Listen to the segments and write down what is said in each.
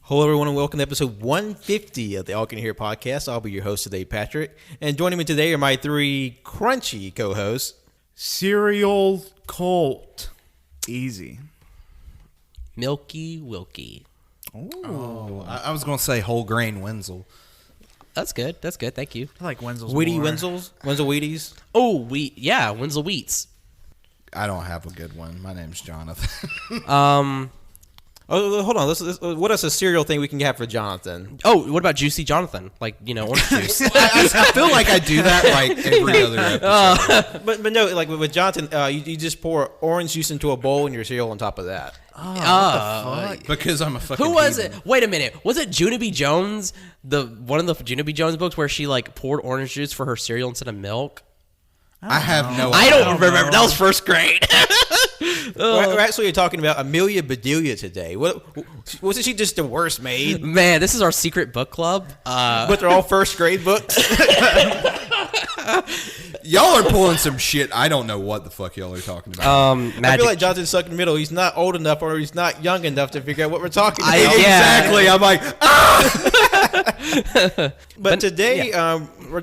Hello, everyone, and welcome to episode 150 of the AllYouCanHear podcast. I'll be your host today, Patrick. And joining me today are my three crunchy co-hosts. Cereal Colt. Easy. Milky Wilkie. Oh, I was going to say whole grain Wenzel. That's good. That's good. Thank you. I like Wenzel's Wheaty more. Wenzel Wheaties. Oh, Wenzel Wheats. I don't have a good one. My name's Jonathan. Oh, hold on. What is a cereal thing we can have for Jonathan? Oh, what about Juicy Jonathan? Like, orange juice. I feel like I do that like every other episode. But no, like with Jonathan, you just pour orange juice into a bowl and your cereal on top of that. Oh, what the fuck? Because I'm a fucking Who was heathen. it? Wait a minute. Was it Junabe Jones? One of the Junabe Jones books where she like poured orange juice for her cereal instead of milk? I have no I idea. don't remember. That was first grade. We're actually talking about Amelia Bedelia today. Wasn't she just the worst maid? Man, this is our secret book club. But they're all first grade books. Y'all are pulling some shit. I don't know what the fuck y'all are talking about. I feel like Jonathan's stuck in the middle. He's not old enough or he's not young enough to figure out what we're talking about. Exactly. I'm like, But today,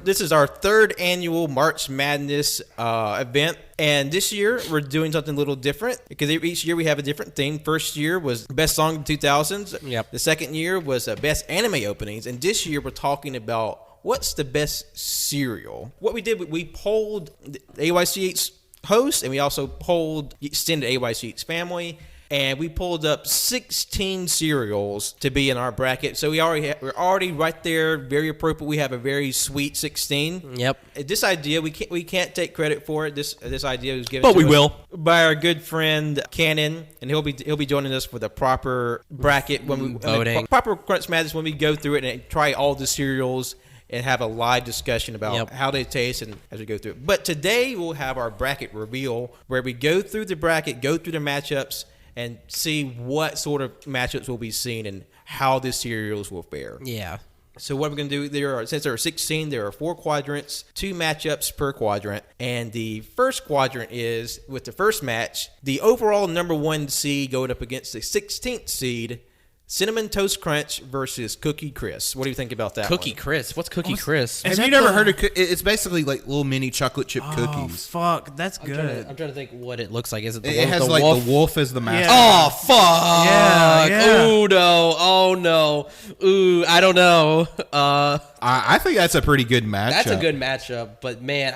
this is our third annual March Madness event. And this year, we're doing something a little different because each year we have a different theme. First year was Best Song of the 2000s. Yep. The second year was Best Anime Openings. And this year, we're talking about what's the best cereal. What we did, we polled the AYCH host, and we also polled extended AYCH family. And we pulled up 16 cereals to be in our bracket. So we're already right there, very appropriate. We have a very sweet 16. Yep. This idea, we can't take credit for it. This idea was given But to we us will. by our good friend Cannon, and he'll be joining us for the proper bracket Voting. proper Crunch Madness when we go through it and try all the cereals and have a live discussion about how they taste and as we go through it. But today we'll have our bracket reveal where we go through the bracket, go through the matchups, and see what sort of matchups will be seen and how the cereals will fare. Yeah. So what we're going to do, since there are 16, there are 4 quadrants, 2 matchups per quadrant. And the first quadrant is, with the first match, the overall number 1 seed going up against the 16th seed, Cinnamon Toast Crunch versus Cookie Crisp. What do you think about that Cookie one? Crisp. What's Cookie Crisp? have you never heard of? It's basically like little mini chocolate chip Oh, cookies. fuck. That's good. I'm trying to think what it looks like. Is it the It one has with the like wolf? the wolf as the mascot. Oh, fuck. Yeah. Ooh, no. Oh, no. Ooh, I don't know. I think that's a pretty good matchup. That's a good matchup, but man,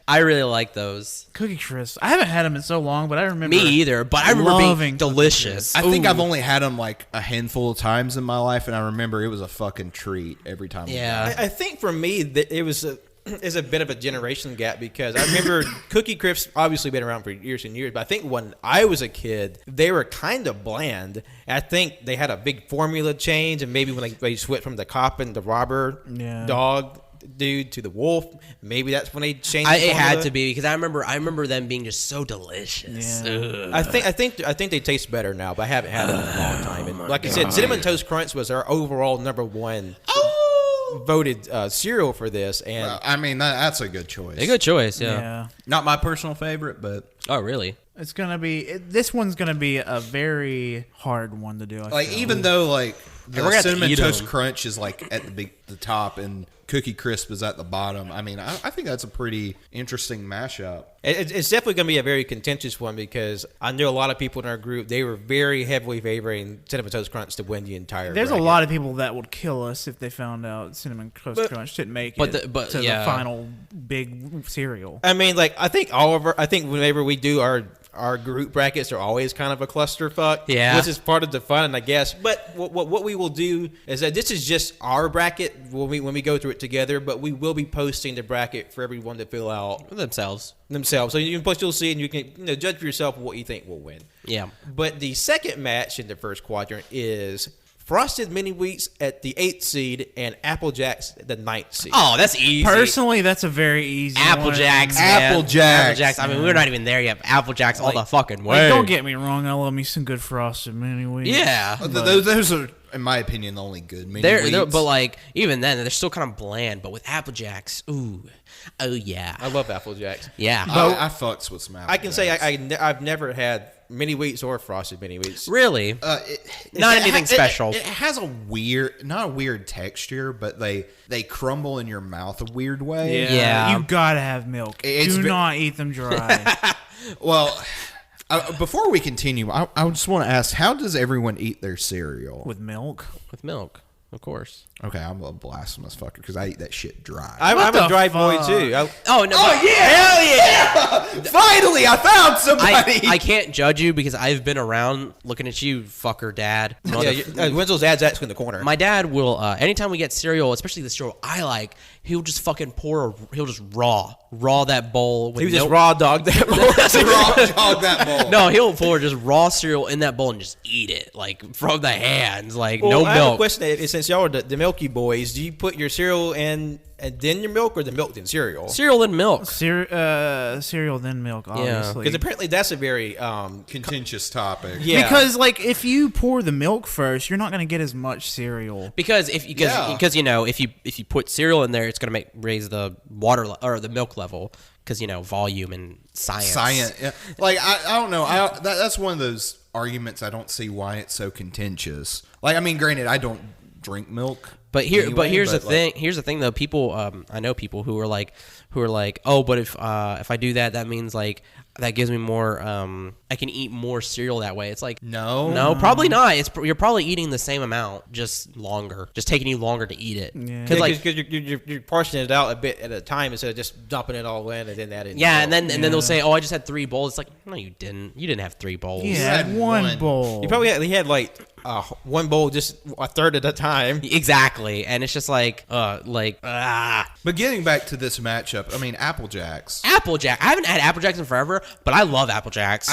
I really like those. Cookie Crisp. I haven't had them in so long, but I remember. Me either, but I remember being loving Cookie delicious. I think Ooh. I've only had them like a handful of times in my life, and I remember it was a fucking treat every time. Yeah. I think for me, that it was is a bit of a generation gap because I remember Cookie Crisp obviously been around for years and years, but I think when I was a kid, they were kind of bland. I think they had a big formula change, and maybe when they switched from the cop and the robber dog dude to the wolf, maybe that's when they changed. It had to be because I remember them being just so delicious. Yeah. I think they taste better now, but I haven't had them in a long time. And like I said, Cinnamon Toast Crunch was our overall number 1 voted cereal for this, and Well, I mean, that's a good choice. A good choice, Yeah. Not my personal favorite, but Oh, really? It's going to be. This one's going to be a very hard one to do. I like feel. even though like we're the gonna have to Cinnamon eat Toast 'em. Crunch is like at the top and Cookie Crisp is at the bottom. I mean, I think that's a pretty interesting mashup. it's definitely going to be a very contentious one because I know a lot of people in our group, they were very heavily favoring Cinnamon Toast Crunch to win the entire There's a bracket. lot of people that would kill us if they found out Cinnamon Toast Crunch didn't make but it the- to yeah. the final big cereal. I mean, like, I think whenever we do our group brackets are always kind of a clusterfuck, Yeah. which is part of the fun, I guess. But what we will do is that this is just our bracket when we go through it together, but we will be posting the bracket for everyone to fill out Themselves. themselves. So you'll see and you can judge for yourself what you think will win. Yeah. But the second match in the first quadrant is Frosted Mini Wheats at the 8th seed and Apple Jacks at the 9th seed. Oh, that's easy. Personally, that's a very easy Apple one. Jacks, man. Apple Jacks. Apple Jacks. I mean, we're not even there yet. Apple Jacks all the fucking way. Like, don't get me wrong. I love me some good Frosted Mini Wheats. Yeah. Those are, in my opinion, the only good mini They're, wheats. but like even then, they're still kind of bland. But with Apple Jacks, ooh, oh yeah, I love Apple Jacks. yeah. I fucks with some Apple I can say Jacks. I've never had mini wheats or frosted mini wheats. Really? Not anything special. It has a weird, not a weird texture, but they crumble in your mouth a weird way. Yeah. You gotta have milk. It's Do not eat them dry. Well, before we continue, I just want to ask, how does everyone eat their cereal? With milk. With milk, of course. Okay, I'm a blasphemous fucker because I eat that shit dry. I'm the a dry boy fuck? too. Oh no! Hell yeah! Finally, I found somebody. I can't judge you because I've been around looking at you, fucker, dad. Wenzel's dad's actually in the corner. My dad will, anytime we get cereal, especially the cereal I like, he'll just fucking he'll just raw that bowl. With He was just raw dog that bowl. Raw dog that bowl. No, he'll pour just raw cereal in that bowl and just eat it, like, from the hands, like, Well, no I have a milk. question. Since y'all are the Milky Boys, do you put your cereal in and then your milk, or the milk then cereal? Cereal and milk. Cereal, then milk, obviously. Because apparently that's a very Contentious topic. yeah. Because like if you pour the milk first, you're not gonna get as much cereal. Because you know, if you put cereal in there, it's gonna raise the or the milk level, because, you know, volume and science. Yeah. Like I don't know. That's one of those arguments I don't see why it's so contentious. Like, I mean, granted, I don't drink milk. Here's the thing. Here's the thing, though. People, I know people who are like, oh, but if I do that, that means like that gives me more. I can eat more cereal that way. It's like no, probably not. You're probably eating the same amount, just longer, just taking you longer to eat it. Yeah. Because you're portioning it out a bit at a time instead of just dumping it all in and then adding. Yeah, and then they'll say, oh, I just had 3 bowls. It's like, no, you didn't. You didn't have 3 bowls. You had had one one. bowl. You probably had like one bowl just a third at a time. Exactly, and it's just like. But getting back to this matchup, I mean, Apple Jacks. Applejack. I haven't had Apple Jacks in forever, but I love Apple Jacks.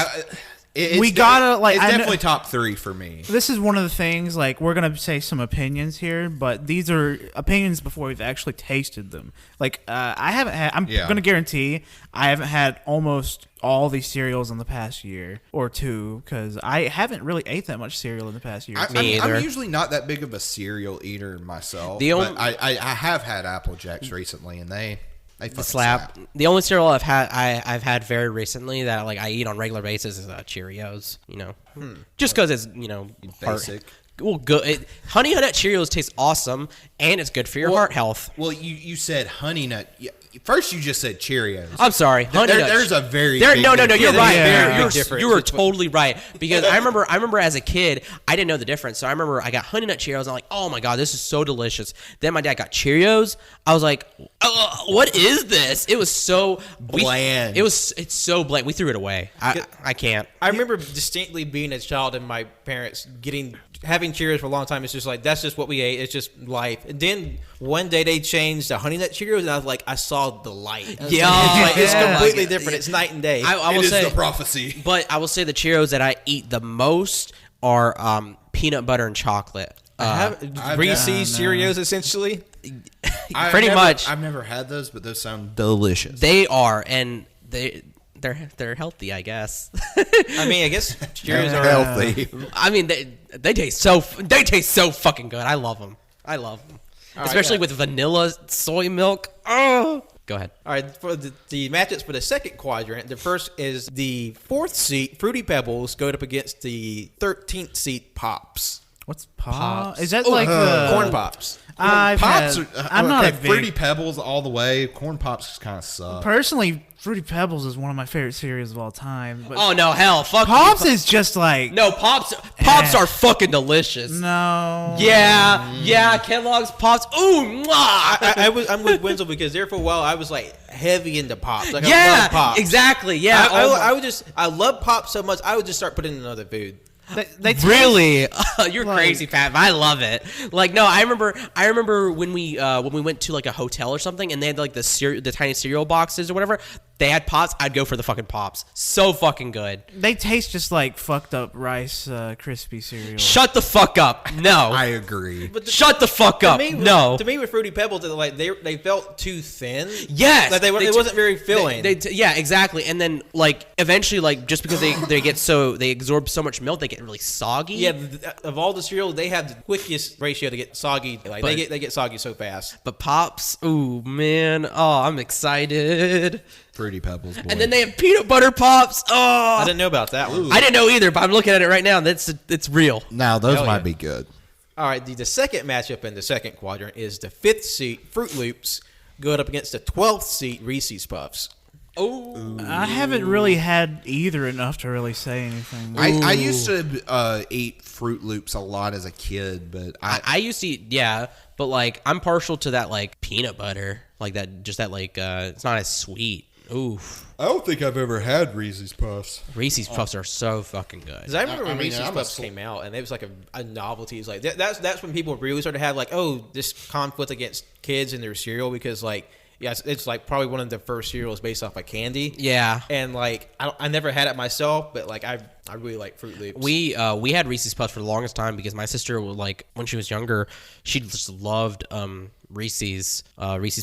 We gotta, like, It's I know- definitely top 3 for me. This is one of the things, like, we're going to say some opinions here, but these are opinions before we've actually tasted them. Like, I haven't had, I'm going to guarantee I haven't had almost all these cereals in the past year or two, because I haven't really ate that much cereal in the past year. I'm usually not that big of a cereal eater myself, but I have had Apple Jacks recently, and they fucking slap. The only cereal I've had very recently that like I eat on a regular basis is Cheerios. You know, just because it's, you know, Basic. Well, good. Honey Nut Cheerios taste awesome, and it's good for your heart health. Well, you said Honey Nut. First, you just said Cheerios. I'm sorry. Honey Nut. There's a very no. big You're difference. right. Yeah. You were totally right, because I remember as a kid I didn't know the difference. So I remember I got Honey Nut Cheerios. I'm like, oh my god, this is so delicious. Then my dad got Cheerios. I was like, what is this? It was so bland. It's so bland. We threw it away. I can't. I remember distinctly being a child and my parents having Cheerios for a long time. It's just like, that's just what we ate. It's just life. And then one day they changed to Honey Nut Cheerios, and I was like, I saw the light. It's completely different. It's night and day. I will say the prophecy. But I will say the Cheerios that I eat the most are peanut butter and chocolate. Reese's Cheerios, essentially. Pretty much. I've never had those, but those sound delicious. They are, and they're healthy, I guess. I mean, I guess Cheerios are healthy. I mean, they taste so fucking good. I love them. Especially with vanilla soy milk. Oh, go ahead. All right, for the matchups for the second quadrant, the first is the 4th seat, Fruity Pebbles, going up against the 13th seat, Pops. What's Pops? Is that Oh, like the Corn Pops. I'm not a big... Fruity Pebbles all the way. Corn Pops just kind of suck. Personally, Fruity Pebbles is one of my favorite cereals of all time. But Oh no, hell, fuck Pops you. is just like... No, Pops are fucking delicious. No. Yeah, Kellogg's Pops. Ooh, mwah. I'm with Wenzel because there for a while I was like heavy into Pops. Like, I Yeah, love Pops. exactly. Yeah, I love Pops so much I would just start putting in another food. They Really? You're Like- crazy, Pat. I love it. Like, no, I remember when we went to like a hotel or something, and they had like the tiny cereal boxes or whatever. They had Pops. I'd go for the fucking Pops. So fucking good. They taste just like fucked up Rice Krispie cereal. Shut the fuck up. No. I agree. Shut the fuck up. No. To me, with Fruity Pebbles, they felt too thin. Yes. Like it wasn't very filling. Yeah, exactly. And then like eventually, like just because they absorb so much milk, they get really soggy. Yeah, of all the cereal, they have the quickest ratio to get soggy. Like they get soggy so fast. But Pops, ooh man, oh, I'm excited. Fruity Pebbles, boy. And then they have peanut butter pops. Oh, I didn't know about that one. I didn't know either, but I'm looking at it right now. It's real. Now, those Hell might yeah. be good. All right, the second matchup in the second quadrant is the 5th seed Fruit Loops going up against the 12th seed Reese's Puffs. Oh, I haven't really had either enough to really say anything. I used to eat Fruit Loops a lot as a kid, but I used to eat, but like I'm partial to that like peanut butter, like that, just that like it's not as sweet. Oof. I don't think I've ever had Reese's Puffs. Reese's Puffs are so fucking good. Because I remember when I mean, Reese's I'm a Puffs sl- came out, and it was like a novelty. It's like that's when people really started to have like, oh, this conflict against kids and their cereal, because like, yeah, it's like probably one of the first cereals based off of candy. Yeah. And like I never had it myself, but like I really like Fruit Loops. We had Reese's Puffs for the longest time because my sister would, like, when she was younger, she just loved Reese's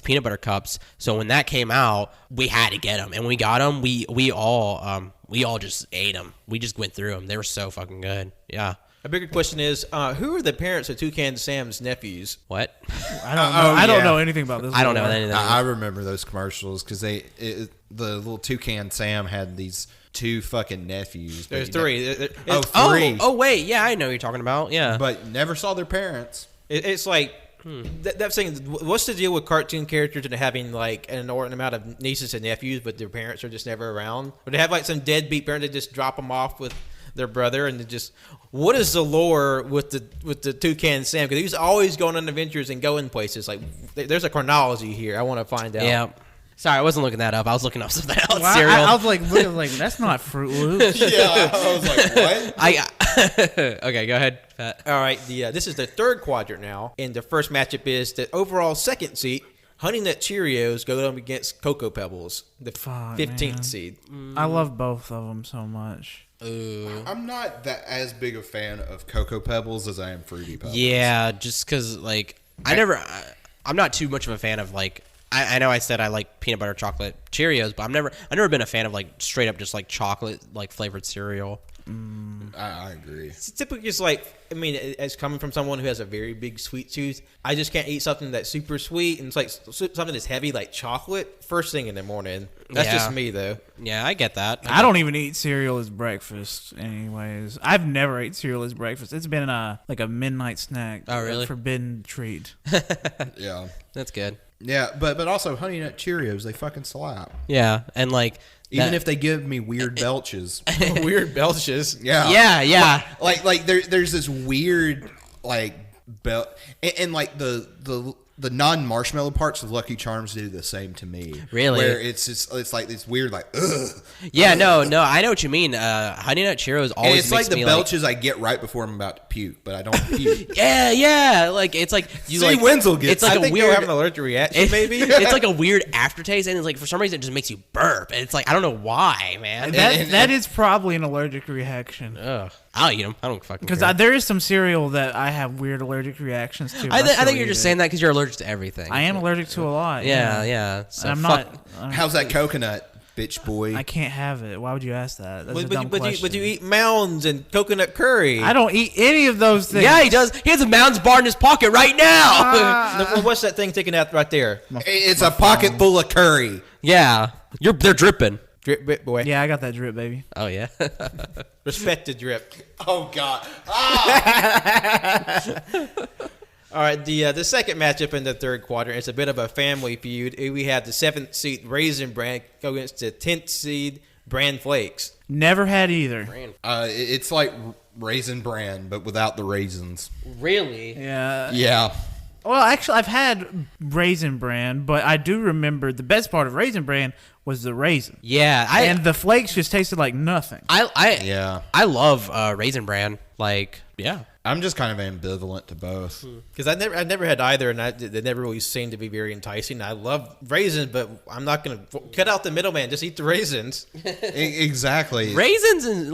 peanut butter cups. So when that came out, we had to get them, and when we got them, we all just ate them. We just went through them. They were so fucking good. Yeah. A bigger question is, who are the parents of Toucan Sam's nephews? What? I don't know. I don't know anything about this. I don't know lore. anything. I remember those commercials because the little Toucan Sam had these two fucking nephews. There's but three. three. Oh wait, yeah, I know what you're talking about. Yeah. But never saw their parents. It's like that saying. What's the deal with cartoon characters and having like an inordinate amount of nieces and nephews, but their parents are just never around? Or they have like some deadbeat parent that just drop them off with their brother, and just what is the lore with the Toucan Sam? Because he's always going on adventures and going places. Like there's a chronology here. I want to find out. Yeah. Sorry, I wasn't looking that up. I was looking up something else. Well, Cereal. I was like, looking like that's not Fruit Loops. Yeah, I was like, what? Okay, go ahead, Pat. All right. This is the third quadrant now, and the first matchup is the overall second seed. Honey Nut Cheerios go up against Cocoa Pebbles, the 15th man. seed. I love both of them so much. I'm not that as big a fan of Cocoa Pebbles as I am Fruity Pebbles. Yeah, just because like I'm not too much of a fan of like. I know I said I like peanut butter chocolate Cheerios, but I've never been a fan of like straight up just like chocolate like flavored cereal. I agree. It's typically just like, I mean, it's coming from someone who has a very big sweet tooth. I just can't eat something that's super sweet, and it's like something that's heavy like chocolate first thing in the morning. That's just me though. Yeah, I get that. I don't even eat cereal as breakfast, anyways. I've never ate cereal as breakfast. It's been like a midnight snack. Oh, really? A forbidden treat. Yeah. That's good. Yeah, but also Honey Nut Cheerios, they fucking slap. Yeah, and like Even if they give me weird belches. Weird belches. Yeah. yeah. Like there's this weird like belt and like the non-marshmallow parts of Lucky Charms do the same to me. Really? Where it's like this weird like ugh. Yeah, no, I know what you mean. Honey Nut Cheerios always And it's makes like the me belches I get right before I'm about to puke, but I don't puke. Yeah, like it's like you See, like Wenzel gets it's like I a think weird you're having an allergic reaction, maybe. It's like a weird aftertaste, and it's like for some reason it just makes you burp, and it's like I don't know why, man. That is probably an allergic reaction. Ugh. I'll eat them. I don't fucking Because care. there is some cereal that I have weird allergic reactions to. I think you're just saying that because you're allergic to everything. I am allergic to a lot. Yeah. So I'm fuck. not. How's that coconut, bitch boy? I can't have it. Why would you ask that? That's a But dumb question. you eat mounds and coconut curry. I don't eat any of those things. Yeah, he does. He has a Mounds bar in his pocket right now. Well, what's that thing sticking out right there? It's a pocket full of curry. Yeah, they're dripping. Drip, drip, boy. Yeah, I got that drip, baby. Oh yeah. Respect the drip. Oh God. All right, the second matchup in the third quadrant is a bit of a family feud. We have the 7th seed Raisin Bran go against the 10th seed Bran Flakes. Never had either. It's like Raisin Bran, but without the raisins. Really? Yeah. Yeah. Well, actually, I've had Raisin Bran, but I do remember the best part of Raisin Bran was the raisin. Yeah, and the flakes just tasted like nothing. I love Raisin Bran. Like, yeah. I'm just kind of ambivalent to both. Because I've never had either, and they never really seemed to be very enticing. I love raisins, but I'm not going to cut out the middleman. Just eat the raisins. Exactly. Raisins and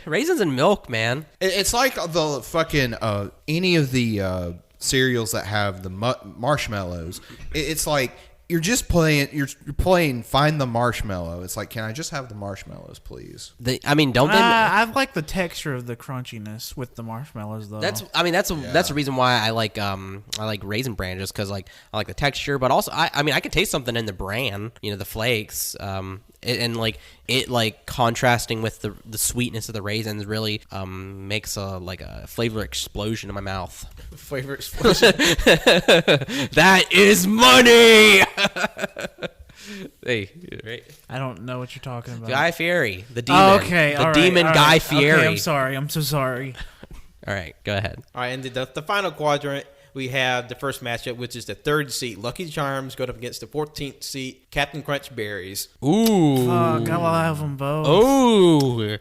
raisins and milk, man. It's like the fucking any of the cereals that have the marshmallows. It's like you're just playing. You're playing find the marshmallow. It's like, can I just have the marshmallows, please? Don't they? I like the texture of the crunchiness with the marshmallows, though. That's the reason why I like Raisin Bran, just because like I like the texture, but also I can taste something in the bran, the flakes, and like it like contrasting with the sweetness of the raisins really makes a flavor explosion in my mouth. Flavor explosion. That is money. Hey, right? I don't know what you're talking about. Guy Fieri, the demon. Oh, okay, the demon Guy Fieri. Okay, I'm sorry. I'm so sorry. All right, go ahead. All right, and the final quadrant, we have the first matchup, which is the 3rd seed Lucky Charms going up against the 14th seed Captain Crunch Berries. Ooh. Fuck, I'll have them both. Ooh.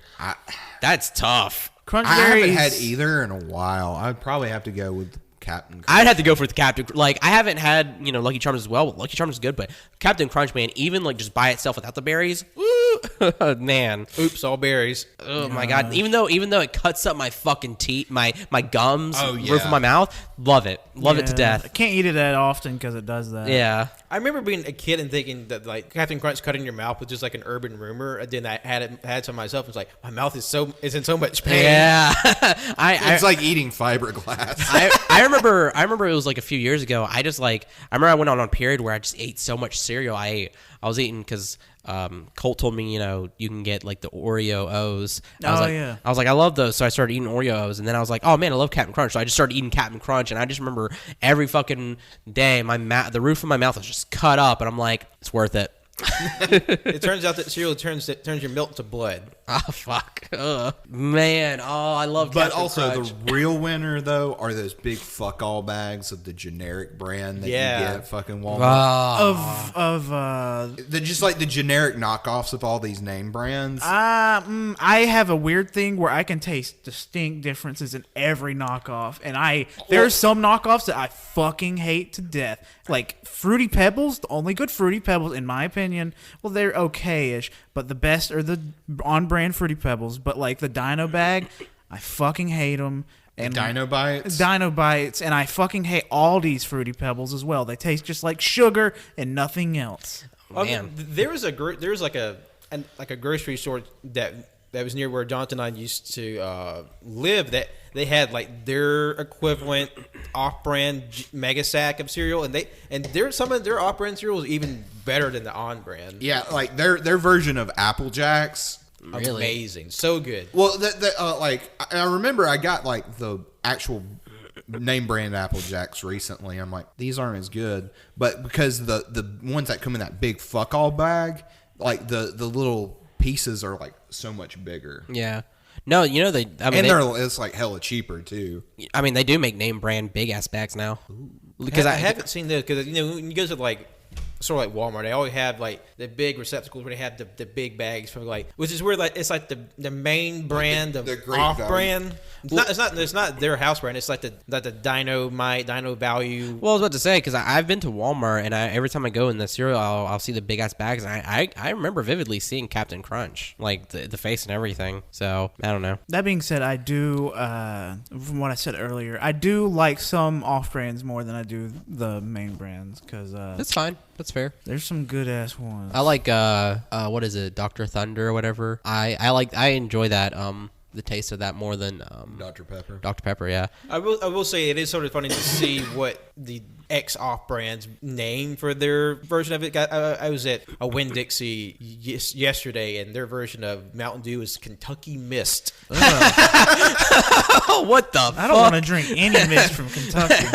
That's tough. Crunch I Berries. haven't had either in a while. I'd probably have to go with Captain Crunch. I'd have to go for the Captain. Like, I haven't had, Lucky Charms as well. Lucky Charms is good, but Captain Crunch, man, even like just by itself without the berries, woo, man. Oops, all berries. Oh my god! Even though it cuts up my fucking teeth, my gums, Oh, yeah. roof of my mouth, love it to I death. can't eat it that often because it does that. Yeah. I remember being a kid and thinking that like Captain Crunch cutting your mouth was just like an urban rumor. And then I had some myself. It's like my mouth is in so much pain. Yeah. It's like eating fiberglass. I remember it was like a few years ago. I remember I went on a period where I just ate so much cereal. I was eating because Colt told me, you can get like the Oreo O's. I was like, I love those. So I started eating Oreo O's, and then I was like, oh man, I love Captain Crunch. So I just started eating Captain Crunch, and I just remember every fucking day, the roof of my mouth was just cut up, and I'm like, it's worth it. It turns out that cereal turns your milk to blood. Oh fuck, man! Oh, I love. But Captain also Crunch. the real winner though are those big fuck all bags of the generic brand that you get at fucking Walmart. They're just like the generic knockoffs of all these name brands. I have a weird thing where I can taste distinct differences in every knockoff, and there's some knockoffs that I fucking hate to death. Like Fruity Pebbles, the only good Fruity Pebbles, in my opinion, well, they're okay-ish, but the best are the on-brand Fruity Pebbles. But like the Dino Bag, I fucking hate them. And Dino Bites, and I fucking hate Aldi's Fruity Pebbles as well. They taste just like sugar and nothing else. Man. There was like a grocery store that was near where Jonathan and I used to live, that they had like their equivalent off-brand mega sack of cereal, and some of their off-brand cereal is even better than the on-brand. yeah, like their version of Apple Jacks. Really? Amazing, so good. Well, I remember I got like the actual name brand Apple Jacks recently. I'm like, these aren't as good, but because the ones that come in that big fuck all bag, like the little pieces are like so much bigger. Yeah. No, It's like hella cheaper too. I mean, they do make name brand big ass bags now. Because I haven't seen this, because when you go to like sort of like Walmart, they always have like the big receptacles where they have the big bags for like, which is where like it's like the main brand of off brand. It's not their house brand. It's like the Dynamite, Dino Value. Well, I was about to say, because I've been to Walmart, and every time I go in the cereal, I'll see the big ass bags, and I remember vividly seeing Captain Crunch, like the face and everything. So I don't know. That being said, I do, from what I said earlier, I do like some off brands more than I do the main brands, because That's fine. That's fair. There's some good ass ones. I like what is it, Dr. Thunder or whatever. I enjoy that the taste of that more than Dr. Pepper. Dr. Pepper, yeah. I will say it is sort of funny to see what the X off brands name for their version of it. I was at a Winn-Dixie yesterday, and their version of Mountain Dew is Kentucky Mist. Oh, what the fuck? I don't want to drink any mist from Kentucky.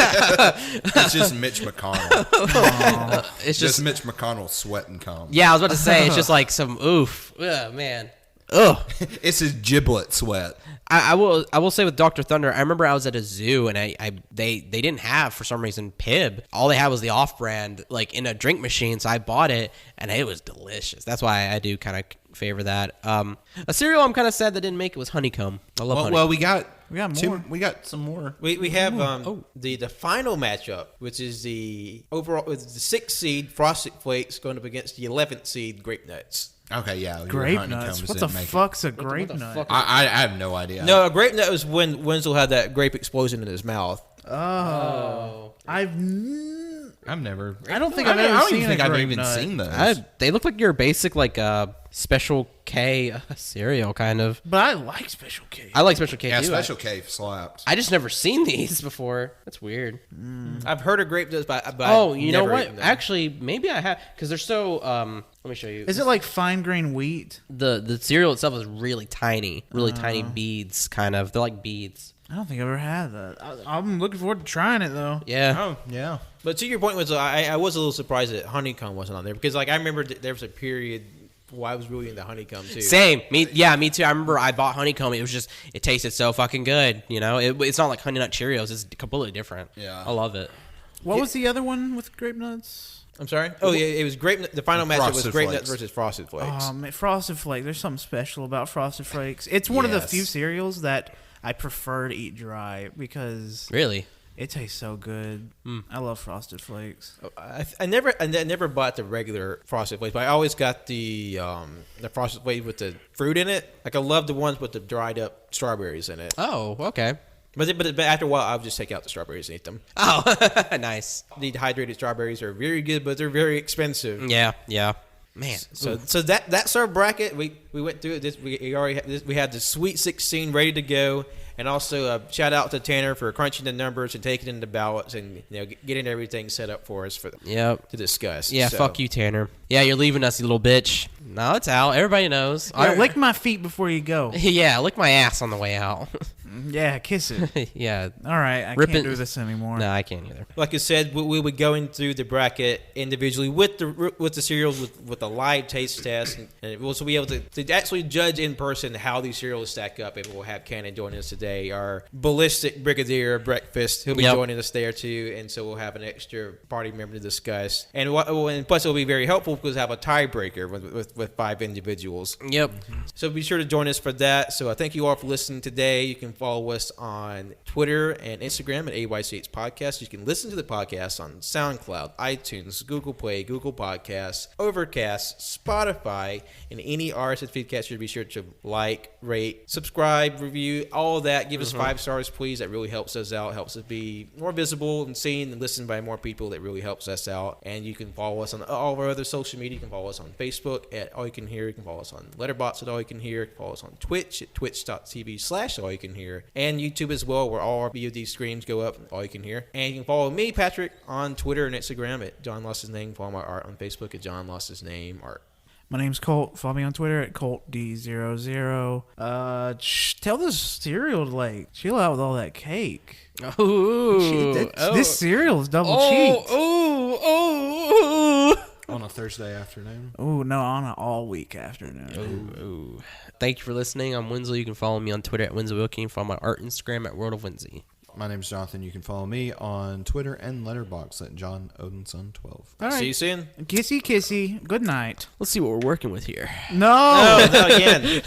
It's just Mitch McConnell. It's just Mitch McConnell sweating cum. Yeah, I was about to say, it's just like some oof. Ugh, man. Ugh. It's his giblet sweat. I will say with Dr. Thunder, I remember I was at a zoo, and they didn't have, for some reason, Pib. All they had was the off-brand, like in a drink machine, so I bought it, and it was delicious. That's why I do kind of favor that. A cereal I'm kind of sad that didn't make it was Honeycomb. I love honey. Well, we got more. We got some more. We have the final matchup, which is the 6th seed Frosted Flakes going up against the 11th seed Grape Nuts. Okay, yeah. Grape Nuts. What the fuck's a grape nut? I have no idea. No, a grape nut was when Wenzel had that grape explosion in his mouth. Oh. I've never. I don't think I I've don't- ever I don't seen even think a I've grape even nut. seen those. They look like your basic like Special K cereal kind of. But I like Special K. I like Special K Yeah, too. Special K slaps. I just never seen these before. That's weird. I've heard of grape nuts, but Oh, I've you know never what? eaten them. Actually, maybe I have because they're so. Let me show you. Is it like fine grain wheat? The cereal itself is really tiny tiny beads, kind of. They're like beads. I don't think I've ever had that. I'm looking forward to trying it though. Yeah. Oh yeah. But to your point was, I was a little surprised that honeycomb wasn't on there because, like, I remember there was a period where I was really into honeycomb too. Same. Me too. I remember I bought honeycomb. It tasted so fucking good. You know, it's not like Honey Nut Cheerios. It's completely different. Yeah. I love it. What was the other one with grape nuts? I'm sorry. Oh yeah, it was grape. The final matchup was Frosted grape Flakes. nuts versus Frosted Flakes. Oh man, Frosted Flakes. There's something special about Frosted Flakes. It's one of the Yes. few cereals that I prefer to eat dry because Really. it tastes so good. I love Frosted Flakes. I never bought the regular Frosted Flakes, but I always got the Frosted Flakes with the fruit in it. Like I love the ones with the dried up strawberries in it. Oh, okay. But after a while, I'll just take out the strawberries and eat them. Oh, nice. The dehydrated strawberries are very good, but they're very expensive. Yeah. Man. So that's our bracket. We went through it. We already had this, we had the Sweet 16 ready to go, and also shout out to Tanner for crunching the numbers and taking in the ballots and getting everything set up for us to discuss. Yeah, So- fuck you, Tanner. Yeah, you're leaving us, you little bitch. No, it's out. Everybody knows. Yeah, lick my feet before you go. Yeah, lick my ass on the way out. Yeah, kiss it. Yeah. All right, I Rip can't it- do this anymore. No, I can't either. Like I said, we'll be going through the bracket individually with the cereals with a live taste test, and we'll also be able to actually judge in person how these cereals stack up. And we'll have Cannon joining us today, our ballistic brigadier Breakfast. He'll be Yep. joining us there too, and so we'll have an extra party member to discuss. And plus, it'll be very helpful because we'll have a tiebreaker with 5 individuals. Yep. So be sure to join us for that. So I thank you all for listening today. You can follow us on Twitter and Instagram at AYCH Podcast. You can listen to the podcast on SoundCloud, iTunes, Google Play, Google Podcasts, Overcast, Spotify, and any RSS feed catcher. Be sure to like, rate, subscribe, review, all of that. Give us 5 stars, please. That really helps us out. Helps us be more visible and seen and listened by more people. That really helps us out. And you can follow us on all of our other social media. You can follow us on Facebook at AllYouCanHear. You can follow us on Letterboxd at AllYouCanHear. You can follow us on Twitch at twitch.tv/AllYouCanHear. And YouTube as well, where all our VOD streams go up, All You Can Hear. And you can follow me, Patrick, on Twitter and Instagram at John Lost His Name. Follow my art on Facebook at John Lost His Name Art. My name's Colt. Follow me on Twitter at ColtD00. Tell this cereal to chill out with all that cake. Ooh. This cereal is double cheeked. On a Thursday afternoon. Oh no, on an all week afternoon. Ooh. Thank you for listening. I'm Winslow. You can follow me on Twitter at Winslow Wilkie. Follow my art Instagram at World of Winsy. My name's Jonathan. You can follow me on Twitter and Letterboxd at John Odinson 12. All right. See you soon. Kissy, kissy. Good night. Let's see what we're working with here. No. No, again.